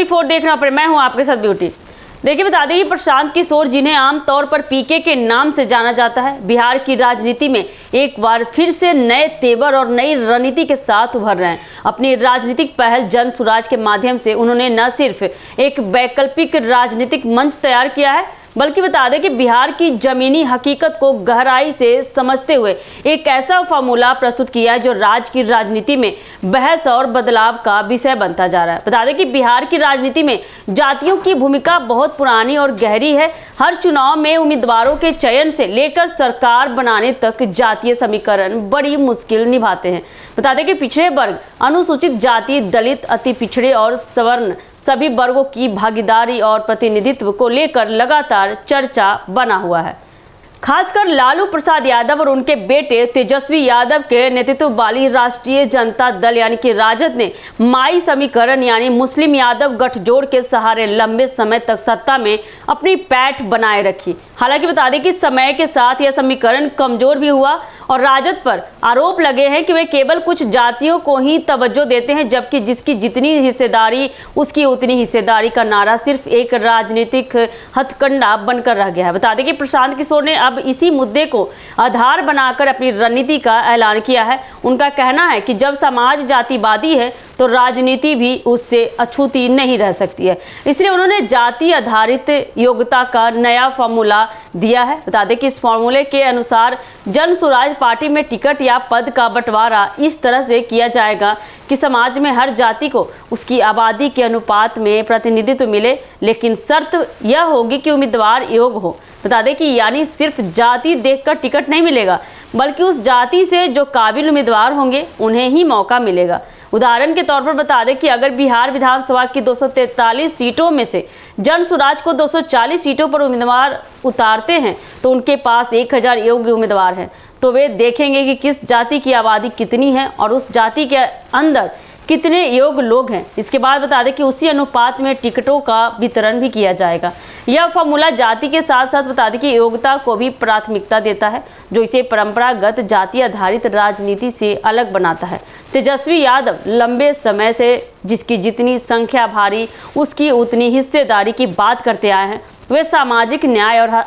24 देखना पड़े। मैं हूं आपके साथ ब्यूटी। देखिए बता दें कि प्रशांत किशोर, जिन्हें आमतौर पर पीके के नाम से जाना जाता है, बिहार की राजनीति में एक बार फिर से नए तेवर और नई रणनीति के साथ उभर रहे हैं। अपनी राजनीतिक पहल जन सुराज के माध्यम से उन्होंने न सिर्फ एक वैकल्पिक राजनीतिक मंच तैयार किया है, बल्कि बता दें कि बिहार की जमीनी हकीकत को गहराई से समझते हुए एक ऐसा फार्मूला प्रस्तुत किया है जो राज्य की राजनीति में बहस और बदलाव का विषय बनता जा रहा है। बता दें कि बिहार की राजनीति में जातियों की भूमिका बहुत पुरानी और गहरी है। हर चुनाव में उम्मीदवारों के चयन से लेकर सरकार बनाने तक जातीय समीकरण बड़ी मुश्किल निभाते हैं। बता दें कि पिछड़े वर्ग, अनुसूचित जाति, दलित, अति पिछड़े और सवर्ण सभी वर्गों की भागीदारी और प्रतिनिधित्व को लेकर लगातार चर्चा बना हुआ है। खासकर लालू प्रसाद यादव और उनके बेटे तेजस्वी यादव के नेतृत्व वाली राष्ट्रीय जनता दल यानी कि राजद ने माई समीकरण यानी मुस्लिम यादव गठजोड़ के सहारे लंबे समय तक सत्ता में अपनी पैठ बनाए रखी। हालांकि बता दें कि समय के साथ यह समीकरण कमजोर भी हुआ और राजद पर आरोप लगे हैं कि वे केवल कुछ जातियों को ही तवज्जो देते हैं, जबकि जिसकी जितनी हिस्सेदारी उसकी उतनी हिस्सेदारी का नारा सिर्फ एक राजनीतिक हथकंडा बनकर रह गया है। बता दें कि प्रशांत किशोर ने अब इसी मुद्दे को आधार बनाकर अपनी रणनीति का ऐलान किया है। उनका कहना है कि जब समाज जातिवादी है तो राजनीति भी उससे अछूती नहीं रह सकती है। इसलिए उन्होंने जाति आधारित योग्यता का नया फॉर्मूला दिया है। बता दें कि इस फॉर्मूले के अनुसार जन सुराज पार्टी में टिकट या पद का बंटवारा इस तरह से किया जाएगा कि समाज में हर जाति को उसकी आबादी के अनुपात में प्रतिनिधित्व मिले, लेकिन शर्त यह होगी कि उम्मीदवार योग्य हो। बता दें कि यानी सिर्फ जाति देखकर टिकट नहीं मिलेगा, बल्कि उस जाति से जो काबिल उम्मीदवार होंगे उन्हें ही मौका मिलेगा। उदाहरण के तौर पर बता दें कि अगर बिहार विधानसभा की 243 सीटों में से जन सुराज को 240 सीटों पर उम्मीदवार उतारते हैं तो उनके पास 1000 योग्य उम्मीदवार हैं। तो वे देखेंगे कि किस जाति की आबादी कितनी है और उस जाति के अंदर कितने योग्य लोग हैं। इसके बाद बता दें कि उसी अनुपात में टिकटों का वितरण भी किया जाएगा। यह फॉर्मूला जाति के साथ साथ बता दें कि योग्यता को भी प्राथमिकता देता है, जो इसे परंपरागत जाति आधारित राजनीति से अलग बनाता है। तेजस्वी यादव लंबे समय से जिसकी जितनी संख्या भारी उसकी उतनी हिस्सेदारी की बात करते आए हैं। वे सामाजिक न्याय और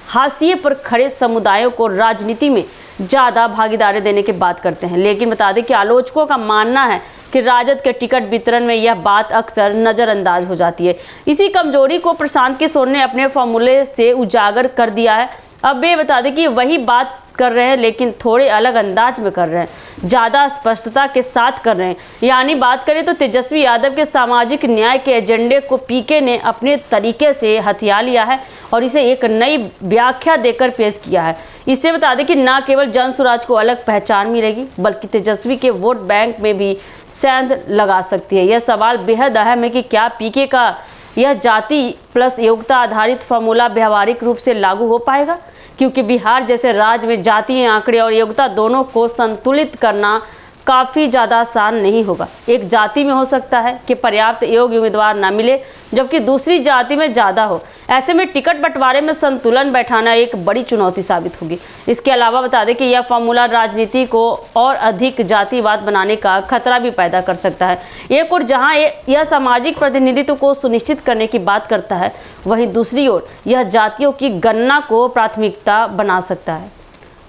हाशिए पर खड़े समुदायों को राजनीति में ज़्यादा भागीदारी देने की बात करते हैं। लेकिन बता दें कि आलोचकों का मानना है कि राजद के टिकट वितरण में यह बात अक्सर नज़रअंदाज हो जाती है। इसी कमजोरी को प्रशांत किशोर ने अपने फॉर्मूले से उजागर कर दिया है। अब वे बता दें कि वही बात कर रहे हैं, लेकिन थोड़े अलग अंदाज में कर रहे हैं, ज़्यादा स्पष्टता के साथ कर रहे हैं। यानी बात करें तो तेजस्वी यादव के सामाजिक न्याय के एजेंडे को पीके ने अपने तरीके से हथिया लिया है और इसे एक नई व्याख्या देकर पेश किया है। इससे बता दें कि न केवल जन सुराज को अलग पहचान मिलेगी, बल्कि तेजस्वी के वोट बैंक में भी सेंध लगा सकती है। यह सवाल बेहद अहम है कि क्या पीके का यह जाति प्लस योग्यता आधारित फॉर्मूला व्यवहारिक रूप से लागू हो पाएगा, क्योंकि बिहार जैसे राज्य में जातीय आंकड़े और योग्यता दोनों को संतुलित करना काफ़ी ज़्यादा आसान नहीं होगा। एक जाति में हो सकता है कि पर्याप्त योग्य उम्मीदवार ना मिले, जबकि दूसरी जाति में ज़्यादा हो। ऐसे में टिकट बंटवारे में संतुलन बैठाना एक बड़ी चुनौती साबित होगी। इसके अलावा बता दें कि यह फॉर्मूला राजनीति को और अधिक जातिवाद बनाने का खतरा भी पैदा कर सकता है। एक और जहाँ यह सामाजिक प्रतिनिधित्व को सुनिश्चित करने की बात करता है, वहीं दूसरी ओर यह जातियों की गणना को प्राथमिकता बना सकता है,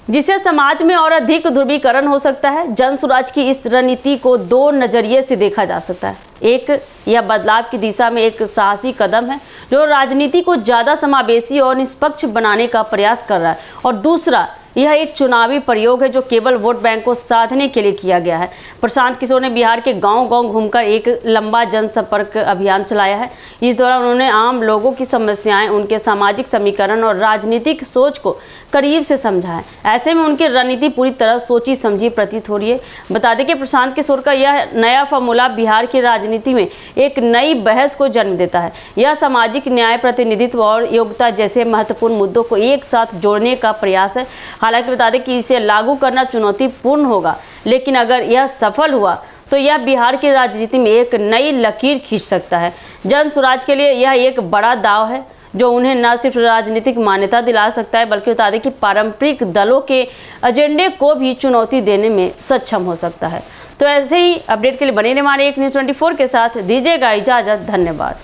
जिससे समाज में और अधिक ध्रुवीकरण हो सकता है। जन सुराज की इस रणनीति को दो नजरिए से देखा जा सकता है। एक, यह बदलाव की दिशा में एक साहसी कदम है जो राजनीति को ज़्यादा समावेशी और निष्पक्ष बनाने का प्रयास कर रहा है, और दूसरा, यह एक चुनावी प्रयोग है जो केवल वोट बैंक को साधने के लिए किया गया है। प्रशांत किशोर ने बिहार के गांव-गांव घूमकर एक लंबा जनसंपर्क अभियान चलाया है। इस दौरान उन्होंने आम लोगों की समस्याएं, उनके सामाजिक समीकरण और राजनीतिक सोच को करीब से समझा है। ऐसे में उनकी रणनीति पूरी तरह सोची समझी प्रतीत हो रही है। बता दें कि प्रशांत किशोर का यह नया फॉर्मूला बिहार की राजनीति में एक नई बहस को जन्म देता है। यह सामाजिक न्याय, प्रतिनिधित्व और योग्यता जैसे महत्वपूर्ण मुद्दों को एक साथ जोड़ने का प्रयास है। हालांकि बता दें कि इसे लागू करना चुनौतीपूर्ण होगा, लेकिन अगर यह सफल हुआ तो यह बिहार की राजनीति में एक नई लकीर खींच सकता है। जन सुराज के लिए यह एक बड़ा दाव है जो उन्हें न सिर्फ राजनीतिक मान्यता दिला सकता है, बल्कि बता दें कि पारंपरिक दलों के एजेंडे को भी चुनौती देने में सक्षम हो सकता है। तो ऐसे ही अपडेट के लिए बने रहिए हमारे एक न्यूज़ 24 के साथ। दीजिएगा इजाजत, धन्यवाद।